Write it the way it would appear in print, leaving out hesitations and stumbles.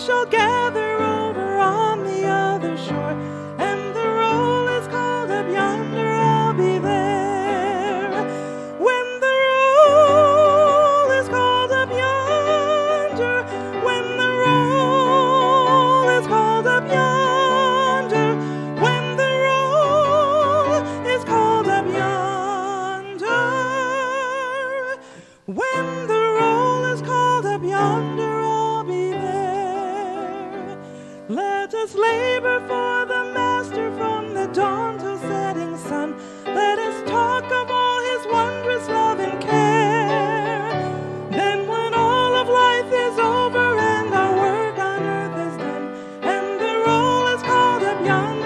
shall gather over on the other shore, and the roll is called up yonder, I'll be there. When the roll is called up yonder, when the roll is called up yonder, when the roll is called up yonder, when the roll is called up yonder, I'll be there. Let us labor for the Master from the dawn till setting sun. Let us talk of all his wondrous love and care. Then when all of life is over and our work on earth is done, and the roll is called up yonder,